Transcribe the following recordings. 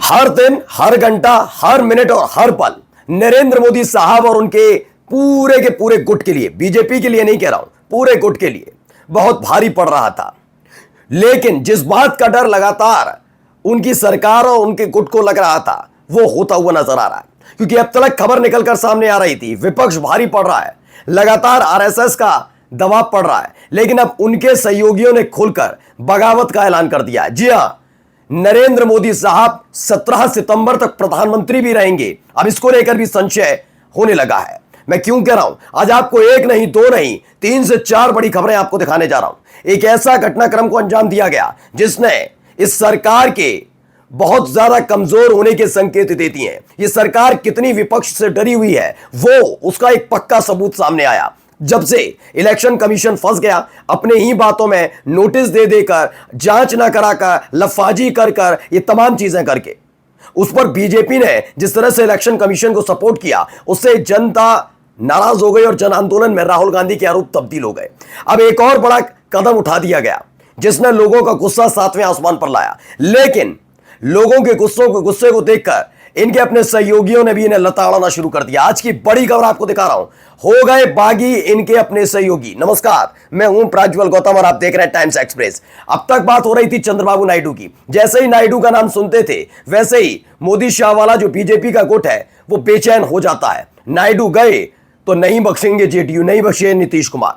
हर दिन, हर घंटा, हर मिनट और हर पल नरेंद्र मोदी साहब और उनके पूरे के पूरे गुट के लिए, बीजेपी के लिए नहीं कह रहा हूं, पूरे गुट के लिए बहुत भारी पड़ रहा था। लेकिन जिस बात का डर लगातार उनकी सरकार और उनके गुट को लग रहा था, वो होता हुआ नजर आ रहा है। क्योंकि अब तक खबर निकलकर सामने आ रही थी, विपक्ष भारी पड़ रहा है, लगातार आरएसएस का दबाव पड़ रहा है, लेकिन अब उनके सहयोगियों ने खुलकर बगावत का ऐलान कर दिया है। जी हां, नरेंद्र मोदी साहब 17 सितंबर तक प्रधानमंत्री भी रहेंगे। अब इसको लेकर भी संशय होने लगा है। मैं क्यों कह रहा हूं, आज आपको एक नहीं, दो नहीं, 3 से 4 बड़ी खबरें आपको दिखाने जा रहा हूं। एक ऐसा घटनाक्रम को अंजाम दिया गया जिसने इस सरकार के बहुत ज्यादा कमजोर होने के संकेत देती हैं। ये सरकार कितनी विपक्ष से डरी हुई है, वो उसका एक पक्का सबूत सामने आया जब से इलेक्शन कमीशन फंस गया अपने ही बातों में नोटिस दे देकर, जांच ना कराकर, लफाजी कर कर, ये तमाम चीजें करके उस पर बीजेपी ने जिस तरह से इलेक्शन कमीशन को सपोर्ट किया, उससे जनता नाराज हो गई और जन आंदोलन में राहुल गांधी के आरोप तब्दील हो गए। अब एक और बड़ा कदम उठा दिया गया जिसने लोगों का गुस्सा 7वें आसमान पर लाया। लेकिन लोगों के गुस्से को देखकर इनके अपने सहयोगियों ने भी इन्हें लताड़ना शुरू कर दिया। आज की बड़ी खबर आपको दिखा रहा हूं, हो गए बागी इनके अपने सहयोगी। नमस्कार, मैं हूं प्राज्वल गौतम और आप देख रहे हैं टाइम्स एक्सप्रेस। अब तक बात हो रही थी चंद्रबाबू नायडू की। जैसे ही नायडू का नाम सुनते थे, वैसे ही मोदी शाह वाला जो बीजेपी का गुट है वो बेचैन हो जाता है। नायडू गए तो नहीं बख्शेंगे जेडीयू, नहीं बख्शे नीतीश कुमार,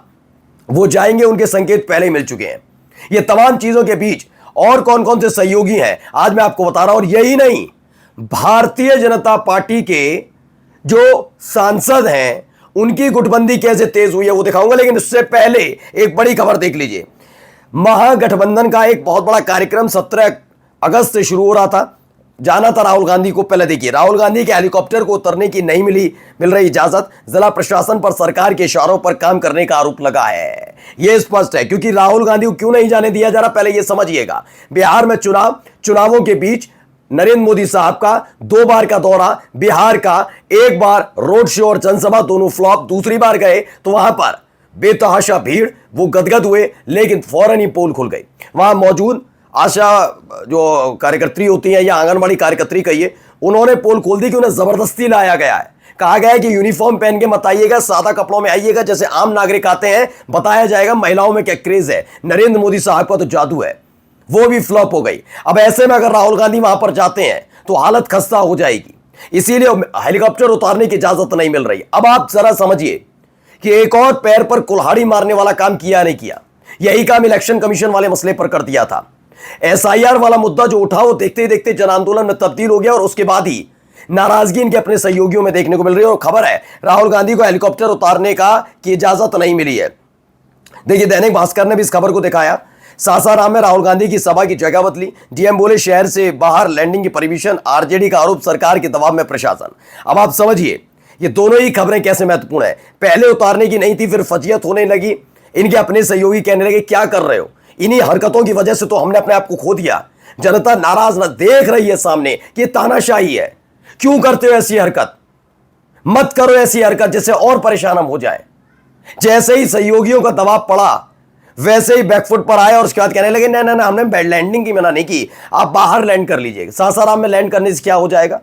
वो जाएंगे, उनके संकेत पहले ही मिल चुके हैं। ये तमाम चीजों के बीच और कौन कौन से सहयोगी हैं आज मैं आपको बता रहा हूं। और यही नहीं, भारतीय जनता पार्टी के जो सांसद हैं उनकी गुटबंदी कैसे तेज हुई है वो दिखाऊंगा। लेकिन उससे पहले एक बड़ी खबर देख लीजिए। महागठबंधन का एक बहुत बड़ा कार्यक्रम 17 अगस्त से शुरू हो रहा था, जाना था राहुल गांधी को। पहले देखिए, राहुल गांधी के हेलीकॉप्टर को उतरने की नहीं मिल रही इजाजत। जिला प्रशासन पर सरकार के इशारों पर काम करने का आरोप लगा है। यह स्पष्ट है क्योंकि राहुल गांधी को क्यों नहीं जाने दिया जा रहा, पहले यह समझिएगा। बिहार में चुनावों के बीच नरेंद्र मोदी साहब का 2 बार का दौरा, बिहार का एक बार रोड शो और जनसभा दोनों फ्लॉप। दूसरी बार गए तो वहां पर बेतहाशा भीड़, वो गदगद हुए, लेकिन फौरन ही पोल खुल गई। वहां मौजूद आशा जो कार्यकर्त्री होती है या आंगनबाड़ी कार्यकर्त्री कहिए, उन्होंने पोल खोल दी कि उन्हें जबरदस्ती लाया गया है। कहा गया है कि यूनिफॉर्म पहन के मत आइएगा, सादा कपड़ों में आइएगा, जैसे आम नागरिक आते हैं। बताया जाएगा महिलाओं में क्या क्रेज है। नरेंद्र मोदी साहब का तो जादू है। वो भी फ्लॉप हो गई। अब ऐसे में अगर राहुल गांधी वहां पर जाते हैं तो हालत खस्ता हो जाएगी, इसीलिए हेलीकॉप्टर उतारने की इजाजत नहीं मिल रही। अब आप जरा समझिए कि एक और पैर पर कुल्हाड़ी मारने वाला काम किया नहीं किया। यही काम इलेक्शन कमीशन वाले मसले पर कर दिया था। एसआईआर वाला मुद्दा जो उठा वो देखते ही देखते जन आंदोलन में तब्दील हो गया और उसके बाद ही नाराजगी इनके अपने सहयोगियों में देखने को मिल रही है। और खबर है राहुल गांधी को हेलीकॉप्टर उतारने की इजाजत नहीं मिली है। देखिए, दैनिक भास्कर ने भी इस खबर को दिखाया। सासाराम में राहुल गांधी की सभा की जगह बदली, डीएम बोले शहर से बाहर लैंडिंग की परमिशन, आरजेडी का आरोप सरकार के दबाव में प्रशासन। अब आप समझिए ये दोनों ही खबरें कैसे महत्वपूर्ण है। पहले उतारने की नहीं थी, फिर फजीयत होने लगी। इनके अपने सहयोगी कहने लगे क्या कर रहे हो, इन्हीं हरकतों की वजह से तो हमने अपने आप को खो दिया। जनता नाराज न देख रही है सामने कि तानाशाही है। क्यों करते हो ऐसी हरकत, मत करो ऐसी हरकत जिससे और परेशान हम हो जाए। जैसे ही सहयोगियों का दबाव पड़ा वैसे ही बैकफुट पर आए और उसके बाद कहने लगे ना ना ना, हमने बेड लैंडिंग की मना नहीं की, आप बाहर लैंड कर लीजिए। सासाराम में लैंड करने से क्या हो जाएगा?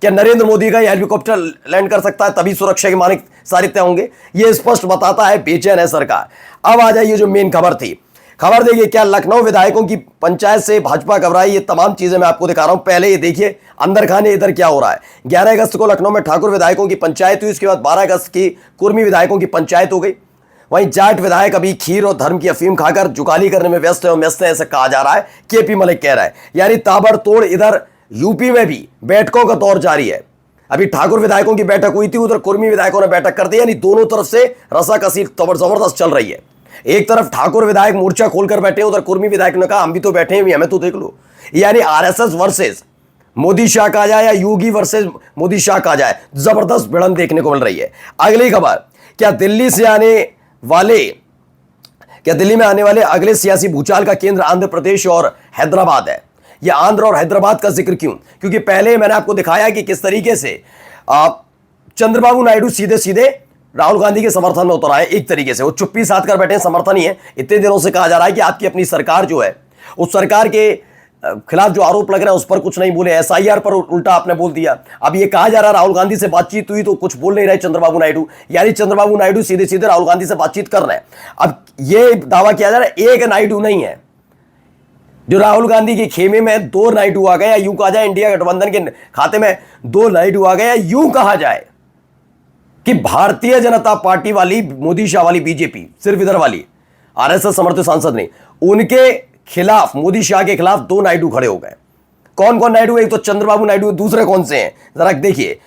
क्या नरेंद्र मोदी का हेलीकॉप्टर लैंड कर सकता है तभी सुरक्षा के मानक सारे तय होंगे? यह स्पष्ट बताता है बेचैन है सरकार। अब आ जाइए जो मेन खबर थी। खबर देखिए, क्या लखनऊ विधायकों की पंचायत से भाजपा घबराई, ये तमाम चीजें मैं आपको दिखा रहा हूं। पहले ये देखिए अंदर खाने इधर क्या हो रहा है। 11 अगस्त को लखनऊ में ठाकुर विधायकों की पंचायत हुई, उसके बाद 12 अगस्त की कुर्मी विधायकों की पंचायत हो गई। वहीं जाट विधायक अभी खीर और धर्म की अफीम खाकर जुगाली करने में व्यस्त है, ऐसा कहा जा रहा है। केपी मलिक कह रहा है। यानी ताबड़तोड़ इधर यूपी में भी बैठकों का दौर जारी है। अभी ठाकुर विधायकों की बैठक हुई थी, उधर कुर्मी विधायकों ने बैठक कर दी। यानी दोनों तरफ से रसाकसी जबरदस्त चल रही है। एक तरफ ठाकुर विधायक मोर्चा खोलकर बैठे, उधर कुर्मी विधायक ने कहा हम भी तो बैठे हैं, हमें तो देख लो। यानी आरएसएस वर्सेस मोदी शाह कहा जाए या योगी वर्सेस मोदी शाह कहा जाए, जबरदस्त भिड़ंत देखने को मिल रही है। अगली खबर, क्या दिल्ली में आने वाले अगले सियासी भूचाल का केंद्र आंध्र प्रदेश और हैदराबाद है। यह आंध्र और हैदराबाद का जिक्र क्यों? क्योंकि पहले मैंने आपको दिखाया कि किस तरीके से चंद्रबाबू नायडू सीधे सीधे राहुल गांधी के समर्थन में उतर आए। एक तरीके से वो चुप्पी साध कर बैठे, समर्थन ही है। इतने दिनों से कहा जा रहा है कि आपकी अपनी सरकार जो है, उस सरकार के खिलाफ जो आरोप लग रहा है उस पर कुछ नहीं बोले, एसआईआर पर उल्टा आपने बोल दिया। अब ये कहा जा रहा है राहुल गांधी से बातचीत हुई तो कुछ बोल नहीं रहे चंद्रबाबू नायडू, यानी चंद्रबाबू नायडू सीधे सीधे राहुल गांधी से बातचीत कर रहे हैं। अब ये दावा किया जा रहा है एक नायडू नहीं है, जो राहुल गांधी के खेमे में दो नायडू आ गए, या यूं कहा जाए इंडिया गठबंधन के खाते में दो नायडू आ गए, या यूं कहा जाए कि भारतीय जनता पार्टी वाली मोदी शाह वाली बीजेपी, सिर्फ इधर वाली आरएसएस समर्थित सांसद नहीं, उनके खिलाफ, मोदी शाह के खिलाफ दो नायडू खड़े हो गए। कौन कौन नायडू? एक तो चंद्रबाबू नायडू, दूसरे कौन से हैं जरा देखिए,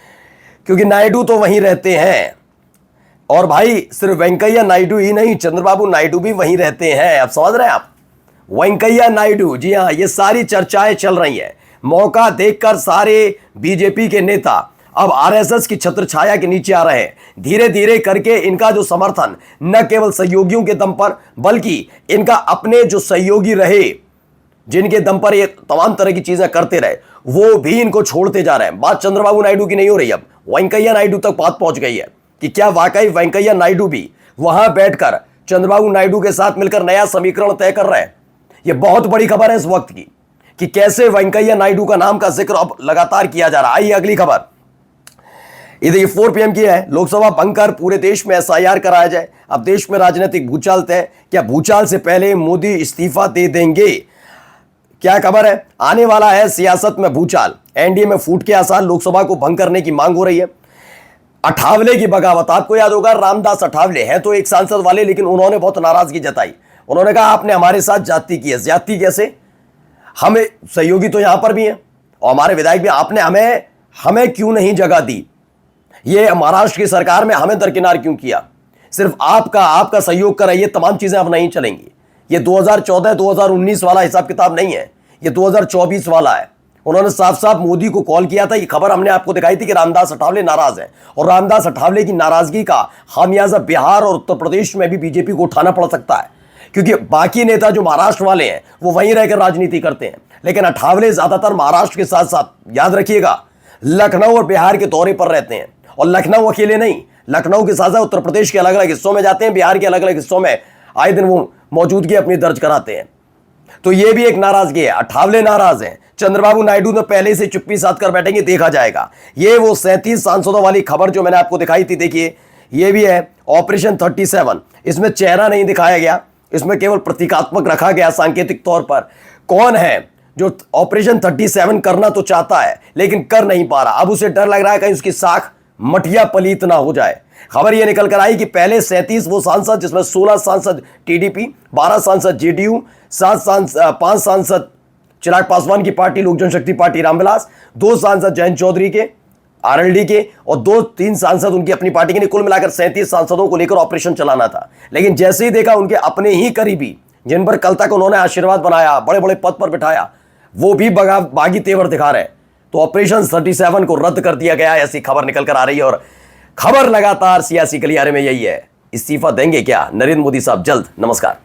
क्योंकि नायडू तो वहीं रहते हैं। और भाई सिर्फ वेंकैया नायडू ही नहीं, चंद्रबाबू नायडू भी वहीं रहते हैं। अब समझ रहे हैं आप? वेंकैया नायडू, जी हां, ये सारी चर्चाएं चल रही हैं। मौका देखकर सारे बीजेपी के नेता अब आरएसएस की छत्र छाया के नीचे आ रहे हैं। धीरे धीरे करके इनका जो समर्थन न केवल सहयोगियों के दम पर, बल्कि इनका अपने जो सहयोगी रहे, जिनके दम पर ये तमाम तरह की चीजें करते रहे, वो भी इनको छोड़ते जा रहे हैं। बात चंद्रबाबू नायडू की नहीं हो रही, अब वेंकैया नायडू तक बात पहुंच गई है कि क्या वाकई वेंकैया नायडू भी वहां बैठकर चंद्रबाबू नायडू के साथ मिलकर नया समीकरण तय कर रहे हैं। यह बहुत बड़ी खबर है इस वक्त की कि कैसे वेंकैया नायडू का नाम का जिक्र अब लगातार किया जा रहा है। आइए अगली खबर, ये देखिए 4 PM की है। लोकसभा भंग कर पूरे देश में एसआईआर कराया जाए। अब देश में राजनीतिक भूचाल तय, क्या भूचाल से पहले मोदी इस्तीफा दे देंगे? क्या खबर है? आने वाला है सियासत में भूचाल, एनडीए में फूट के आसार, लोकसभा को भंग करने की मांग हो रही है। अठावले की बगावत, आपको याद होगा रामदास अठावले है तो एक सांसद वाले, लेकिन उन्होंने बहुत नाराजगी जताई। उन्होंने कहा आपने हमारे साथ जाति की है। जाति कैसे? हमें सहयोगी तो यहां पर भी हैं और हमारे विधायक भी, आपने हमें क्यों नहीं जगह दी? ये महाराष्ट्र की सरकार में हमें दरकिनार क्यों किया? सिर्फ आपका सहयोग कर, ये तमाम चीजें अब नहीं चलेंगी। ये 2014-2019 वाला हिसाब किताब नहीं है, ये 2024 वाला है। उन्होंने साफ साफ मोदी को कॉल किया था। ये खबर हमने आपको दिखाई थी कि रामदास अठावले नाराज है, और रामदास अठावले की नाराजगी का खामियाजा बिहार और उत्तर प्रदेश में भी बीजेपी को उठाना पड़ सकता है, क्योंकि बाकी नेता जो महाराष्ट्र वाले हैं वो वहीं रहकर राजनीति करते हैं, लेकिन अठावले ज्यादातर महाराष्ट्र के साथ साथ, याद रखिएगा, लखनऊ और बिहार के दौरे पर रहते हैं। और लखनऊ अकेले नहीं, लखनऊ के साथ साथ उत्तर प्रदेश के अलग अलग हिस्सों में जाते हैं, बिहार के अलग अलग हिस्सों में आए दिन वो मौजूदगी अपनी दर्ज कराते हैं। तो ये भी एक नाराजगी है, अठावले नाराज हैं। चंद्रबाबू नायडू तो पहले से चुप्पी साध कर बैठेंगे, देखा जाएगा। ये वो 37 सांसदों वाली खबर जो मैंने आपको दिखाई थी, देखिए ये भी है ऑपरेशन 37। इसमें चेहरा नहीं दिखाया गया, इसमें केवल प्रतीकात्मक रखा गया सांकेतिक तौर पर। कौन है जो ऑपरेशन 37 करना तो चाहता है लेकिन कर नहीं पा रहा? अब उसे डर लग रहा है कहीं उसकी साख मटिया पलीत ना हो जाए। खबर यह निकल कर आई कि पहले 37 वो सांसद, जिसमें 16 सांसद टीडीपी, 12 सांसद जेडीयू, 5 सांसद चिराग पासवान की पार्टी लोक जनशक्ति पार्टी रामविलास, 2 सांसद जयंत चौधरी के आरएलडी के, और 2-3 सांसद उनकी अपनी पार्टी के, कुल मिलाकर 37 सांसदों को लेकर ऑपरेशन चलाना था। लेकिन जैसे ही देखा उनके अपने ही करीबी, जिन पर कल तक उन्होंने आशीर्वाद बनाया, बड़े बड़े पद पर बिठाया, वो भी बागी तेवर दिखा रहे हैं, तो ऑपरेशन 37 को रद्द कर दिया गया, ऐसी खबर निकल कर आ रही है। और खबर लगातार सियासी गलियारे में यही है, इस्तीफा देंगे क्या नरेंद्र मोदी साहब जल्द? नमस्कार।